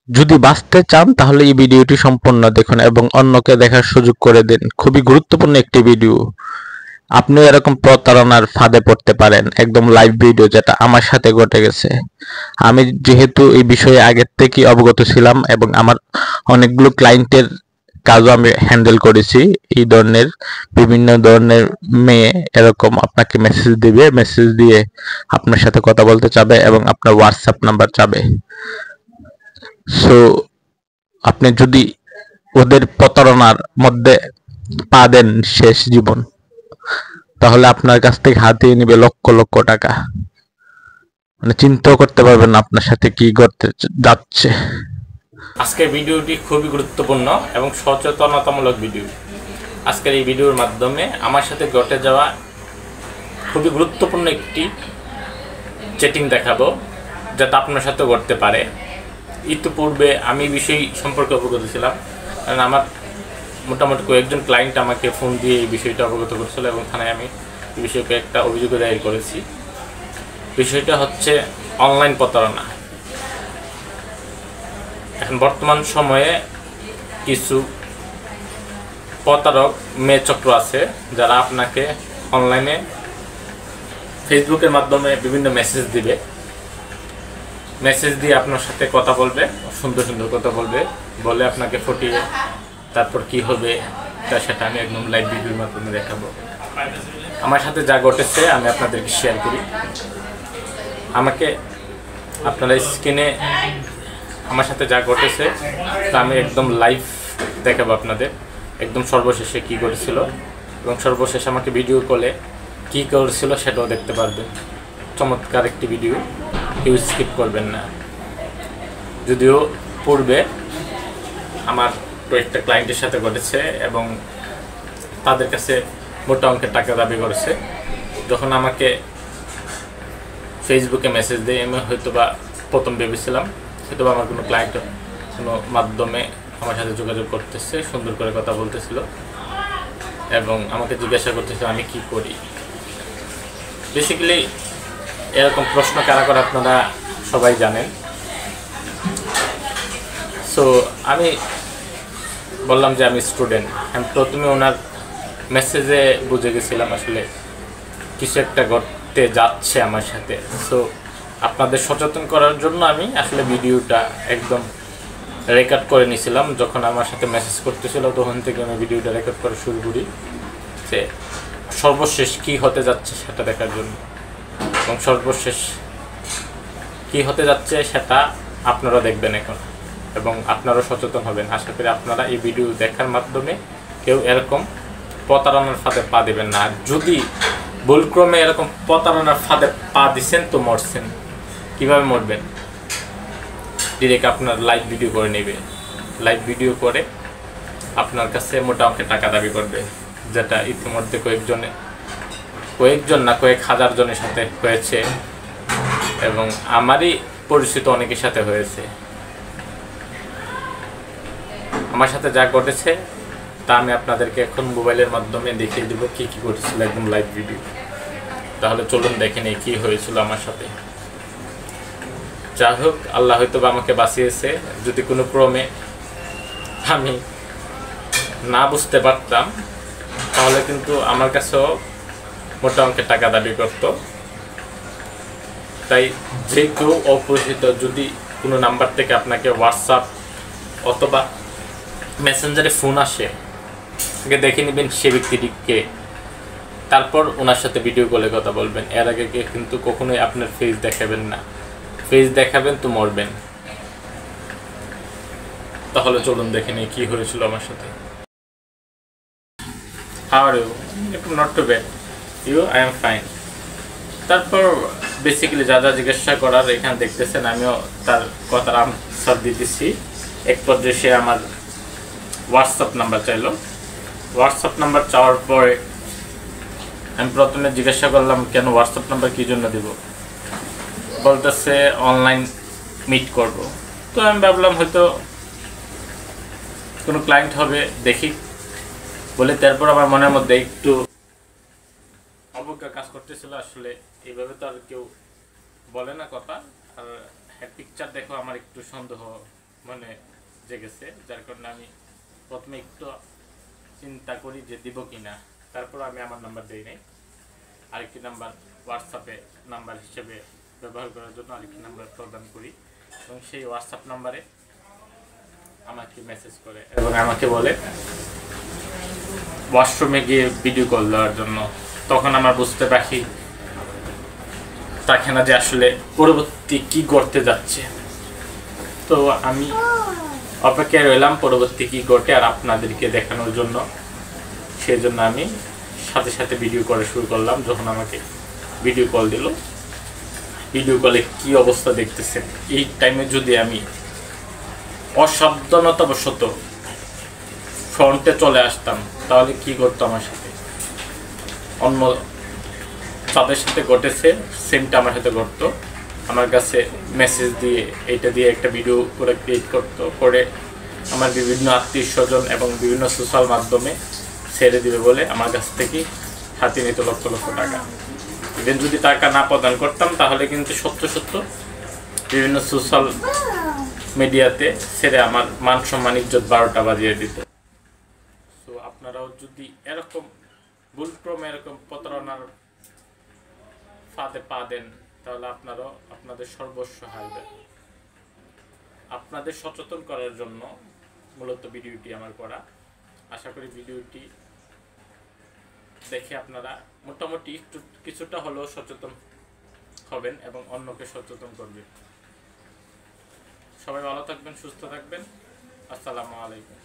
যদি বাঁচতে চান তাহলে এই ভিডিওটি সম্পূর্ণ দেখুন এবং অন্যকে দেখার সুযোগ করে দিন। খুবই গুরুত্বপূর্ণ একটি ভিডিও। আপনিও এরকম প্রতারণার ফাঁদে পড়তে পারেন, একদম লাইভ ভিডিও, যেটা আমার সাথে ঘটে গেছে। আমি যেহেতু এই বিষয়ে আগের থেকেই অবগত ছিলাম এবং আমার অনেকগুলো ক্লায়েন্টের কাজও আমি হ্যান্ডেল করেছি। এই ধরনের বিভিন্ন ধরনের মেয়ে এরকম আপনাকে মেসেজ দিবে, মেসেজ দিয়ে আপনার সাথে কথা বলতে চাবে এবং আপনার হোয়াটসঅ্যাপ নাম্বার চাবে। সো আপনি যদি ওদের প্রতারণার মধ্যে পা দেন, শেষ জীবন। তাহলে আপনার কাছ থেকে হাতিয়ে নিবে লক্ষ লক্ষ টাকা। মানে চিন্তাও করতে পারবেন না আপনার সাথে কি করতে যাচ্ছে। আজকের ভিডিওটি খুবই গুরুত্বপূর্ণ এবং সচেতনতামূলক ভিডিও। আজকের এই ভিডিওর মাধ্যমে আমার সাথে ঘটে যাওয়া খুবই গুরুত্বপূর্ণ একটি চ্যাটিং দেখাবো, যাতে আপনার সাথে ঘটতে পারে। ইতিপূর্বে আমি বিষয় সম্পর্কে অবগত ছিলাম, কারণ আমার মোটামুটি কয়েকজন ক্লায়েন্ট আমাকে ফোন দিয়ে এই বিষয়টা অবগত করেছিল এবং থানায় আমি এই বিষয়ে একটা অভিযোগ দায়ের করেছি। বিষয়টা হচ্ছে অনলাইন প্রতারণা। এখন বর্তমান সময়ে কিছু প্রতারক মেয়ে চক্র আছে, যারা আপনাকে অনলাইনে ফেসবুকের মাধ্যমে বিভিন্ন মেসেজ দিবে। মেসেজ দিয়ে আপনার সাথে কথা বলবে, সুন্দর সুন্দর কথা বলবে, বলে আপনাকে ফটিয়ে তারপর কি হবে তা সেটা আমি একদম লাইভ ভিডিওর মাধ্যমে দেখাবো। আমার সাথে যা ঘটেছে আমি আপনাদেরকে শেয়ার করি। আমাকে আপনারা স্ক্রিনে আমার সাথে যা ঘটেছে তা আমি একদম লাইভ দেখাবো আপনাদের, একদম সর্বশেষে কি ঘটেছিল এবং সর্বশেষ আমাকে ভিডিও কলে কি করেছিল সেটাও দেখতে পারবেন। চমৎকার একটি ভিডিও, কেউ স্কিপ করবেন না। যদিও পূর্বে আমার কয়েকটা ক্লায়েন্টের সাথে ঘটেছে এবং তাদের কাছে মোটা অঙ্কের টাকা দাবি করেছে। যখন আমাকে ফেসবুকে মেসেজ দেয়, আমি হয়তো বা প্রথম ভেবেছিলাম হয়তো বা আমার কোনো ক্লায়েন্ট কোনো মাধ্যমে আমার সাথে যোগাযোগ করতেছে, সুন্দর করে কথা বলতেছিল এবং আমাকে জিজ্ঞাসা করতেছিল আমি কি করি। বেসিক্যালি এরকম প্রশ্ন কারা করে আপনারা সবাই জানেন। সো আমি বললাম যে আমি স্টুডেন্ট। আমি প্রথমে ওনার মেসেজে বুঝে গেছিলাম আসলে কিছু একটা ঘটতে যাচ্ছে আমার সাথে। সো আপনাদের সচেতন করার জন্য আমি আসলে ভিডিওটা একদম রেকর্ড করে নিয়েছিলাম। যখন আমার সাথে মেসেজ করতেছিল তখন থেকে আমি ভিডিওটা রেকর্ড করা শুরু করি, যে সর্বশেষ কি হতে যাচ্ছে সেটা দেখার জন্য। এবং সর্বশেষ কি হতে যাচ্ছে সেটা আপনারা দেখবেন এখন এবং আপনারাও সচেতন হবেন। আশা করি আপনারা এই ভিডিও দেখার মাধ্যমে কেউ এরকম প্রতারণার ফাঁদে পা দেবেন না। যদি ভুলক্রমে এরকম প্রতারণার ফাঁদে পা দিচ্ছেন তো মরছেন। কীভাবে মরবেন? ডিরেক্ট আপনার লাইভ ভিডিও করে নেবে, লাইভ ভিডিও করে আপনার কাছে মোটা অঙ্কের টাকা দাবি করবে, যেটা ইতিমধ্যে কয়েকজন না কয়েক হাজার জনের সাথে হয়েছে এবং আমারই পরিচিত অনেকের সাথে হয়েছে। আমার সাথে যা ঘটেছে তা আমি আপনাদেরকে এখন মোবাইলের মাধ্যমে দেখিয়ে দেবো কি কি ঘটেছিল, একদম লাইভ ভিডিও। তাহলে চলুন দেখে নিই কী হয়েছিল আমার সাথে। যাই হোক, আল্লাহ হয়তো আমাকে বাঁচিয়েছে। যদি কোনো ক্রমে আমি না বুঝতে পারতাম তাহলে কিন্তু আমার কাছেও মোটা অঙ্কের টাকা দাবি করত। তাই যে কেউ অপরিচিত যদি কোনো নাম্বার থেকে আপনাকে হোয়াটসঅ্যাপ অথবা মেসেঞ্জারে ফোন আসে, আগে দেখে নেবেন সে ব্যক্তিটিকে, তারপর ওনার সাথে ভিডিও কলে কথা বলবেন। এর আগে কিন্তু কখনোই আপনার ফেস দেখাবেন না। ফেস দেখাবেন তো মরবেন। তাহলে চলুন দেখে নিই কি হয়েছিল আমার সাথে। How are you? Not too bad. You? I am fine. তারপর বেসিক্যালি যা যা জিজ্ঞাসা করার এখানে দেখতেছেন, আমিও তার কথার আনসার দিতেছি। এক পর্যায়ে সে আমার হোয়াটসঅ্যাপ নাম্বার চাইলো। হোয়াটসঅ্যাপ নাম্বার চাওয়ার পরে আমি প্রথমে জিজ্ঞাসা করলাম কেন হোয়াটসঅ্যাপ নাম্বার কী জন্য দেব। বলতেছে অনলাইন মিট করব। তো আমি ভাবলাম হয়তো কোনো ক্লায়েন্ট হবে, দেখি বলে। তারপর আমার মনের মধ্যে একটু অবজ্ঞা কাজ করতেছিল। আসলে এইভাবে তো আর কেউ বলে না কথা। আর পিকচার দেখো আমার একটু সন্দেহ মানে জেগেছে, যার কারণে আমি প্রথমে একটু চিন্তা করি যে দিব কিনা। তারপর আমি আমার নাম্বার দিই নাই, আরেকটি নাম্বার হোয়াটসঅ্যাপে নাম্বার হিসেবে ব্যবহার করার জন্য আরেকটি নাম্বার প্রদান করি, এবং সেই হোয়াটসঅ্যাপ নাম্বারে আমাকে মেসেজ করে এবং আমাকে বলে ওয়াশরুমে গিয়ে ভিডিও কল দেওয়ার জন্য। তখন আমার বুঝতে পারি তাকে না যে আসলে পরবর্তী কি করতে যাচ্ছে। তো আমি অপেক্ষায় রইলাম পরবর্তী কি ঘটে আর আপনাদেরকে দেখানোর জন্য। সেই জন্য আমি সাথে সাথে ভিডিও করা শুরু করলাম। যখন আমাকে ভিডিও কল দিল, ভিডিও কলে কি অবস্থা দেখতেছেন, এই টাইমে যদি আমি অসাবধানতাবশত ফ্রন্টে চলে আসতাম তাহলে কি করতো আমার সাথে। অন্য তাদের সাথে ঘটেছে সেমটা আমার সাথে ঘটতো। আমার কাছে মেসেজ দিয়ে এইটা দিয়ে একটা ভিডিও করে ক্রিয়েট করতো, করে আমার বিভিন্ন আত্মীয় স্বজন এবং বিভিন্ন সোশ্যাল মাধ্যমে ছেড়ে দিবে বলে আমার কাছ থেকে হাতে নিত লক্ষ লক্ষ টাকা। ইভেন যদি টাকা না প্রদান করতাম তাহলে কিন্তু সত্য সত্য বিভিন্ন সোশ্যাল মিডিয়াতে ছেড়ে আমার মান সম্মান ইজ্জত 12টা বাজিয়ে দিত। তো আপনারাও যদি এরকম ভুলক্রমে এরকম প্রতারণার ফাঁদে পা দেন তাহলে আপনারাও আপনাদের সর্বস্ব হারাবেন। আপনাদের সচেতন করার জন্য মূলত ভিডিওটি আমার করা। আশা করি ভিডিওটি দেখে আপনারা মোটামুটি একটু কিছুটা হলেও সচেতন হবেন এবং অন্যকে সচেতন করবেন। সবাই ভালো থাকবেন, সুস্থ থাকবেন। আসসালামু আলাইকুম।